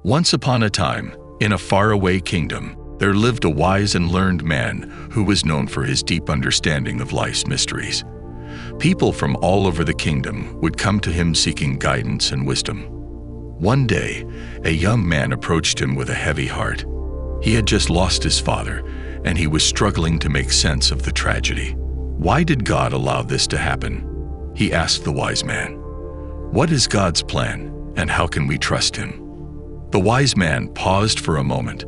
Once upon a time, in a faraway kingdom, there lived a wise and learned man who was known for his deep understanding of life's mysteries. People from all over the kingdom would come to him seeking guidance and wisdom. One day, a young man approached him with a heavy heart. He had just lost his father, and he was struggling to make sense of the tragedy. "Why did God allow this to happen?" he asked the wise man. "What is God's plan, and how can we trust him?" The wise man paused for a moment,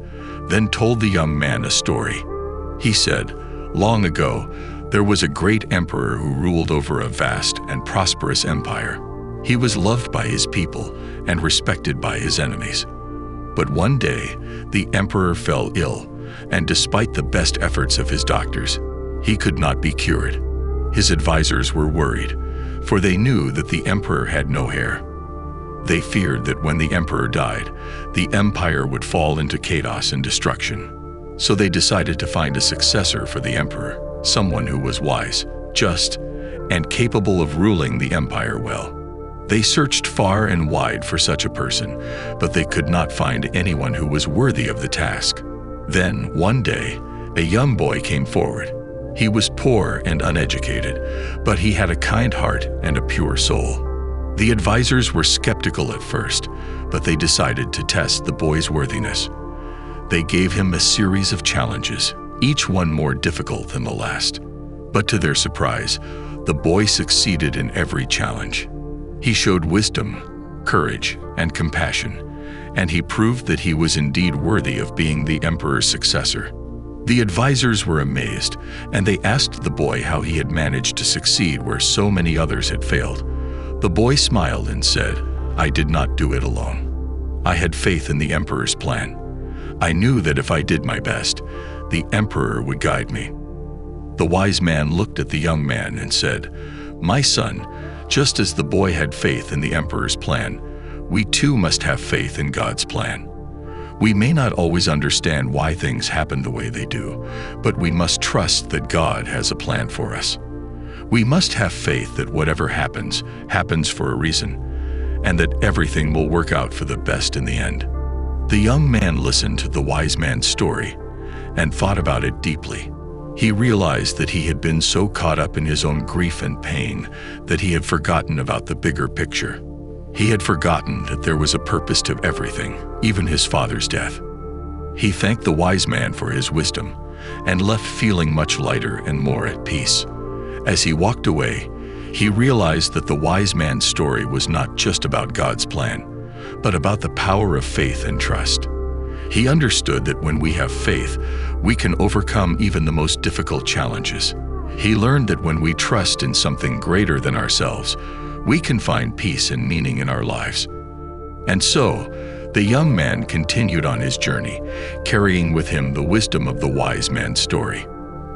then told the young man a story. He said, "Long ago, there was a great emperor who ruled over a vast and prosperous empire. He was loved by his people and respected by his enemies. But one day, the emperor fell ill, and despite the best efforts of his doctors, he could not be cured. His advisors were worried, for they knew that the emperor had no heir. They feared that when the emperor died, the empire would fall into chaos and destruction. So they decided to find a successor for the emperor, someone who was wise, just, and capable of ruling the empire well. They searched far and wide for such a person, but they could not find anyone who was worthy of the task. Then, one day, a young boy came forward. He was poor and uneducated, but he had a kind heart and a pure soul. The advisors were skeptical at first, but they decided to test the boy's worthiness. They gave him a series of challenges, each one more difficult than the last. But to their surprise, the boy succeeded in every challenge. He showed wisdom, courage, and compassion, and he proved that he was indeed worthy of being the emperor's successor. The advisors were amazed, and they asked the boy how he had managed to succeed where so many others had failed. The boy smiled and said, "I did not do it alone. I had faith in the emperor's plan. I knew that if I did my best, the emperor would guide me." The wise man looked at the young man and said, "My son, just as the boy had faith in the emperor's plan, we too must have faith in God's plan. We may not always understand why things happen the way they do, but we must trust that God has a plan for us. We must have faith that whatever happens, happens for a reason, and that everything will work out for the best in the end." The young man listened to the wise man's story and thought about it deeply. He realized that he had been so caught up in his own grief and pain that he had forgotten about the bigger picture. He had forgotten that there was a purpose to everything, even his father's death. He thanked the wise man for his wisdom and left feeling much lighter and more at peace. As he walked away, he realized that the wise man's story was not just about God's plan, but about the power of faith and trust. He understood that when we have faith, we can overcome even the most difficult challenges. He learned that when we trust in something greater than ourselves, we can find peace and meaning in our lives. And so, the young man continued on his journey, carrying with him the wisdom of the wise man's story.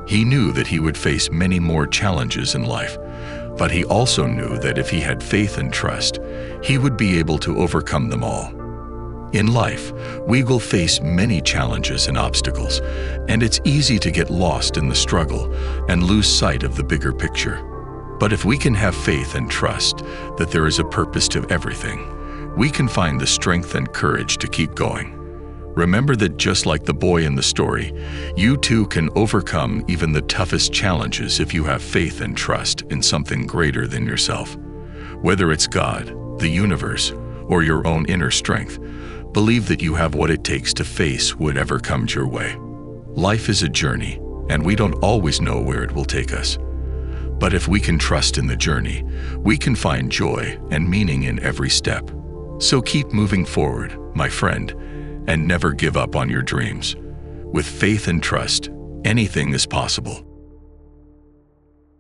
He knew that he would face many more challenges in life, but he also knew that if he had faith and trust, he would be able to overcome them all. In life, we will face many challenges and obstacles, and it's easy to get lost in the struggle and lose sight of the bigger picture. But if we can have faith and trust that there is a purpose to everything, we can find the strength and courage to keep going. Remember that just like the boy in the story, you too can overcome even the toughest challenges if you have faith and trust in something greater than yourself. Whether it's God, the universe, or your own inner strength, believe that you have what it takes to face whatever comes your way. Life is a journey, and we don't always know where it will take us. But if we can trust in the journey, we can find joy and meaning in every step. So keep moving forward, my friend, and never give up on your dreams. With faith and trust, anything is possible.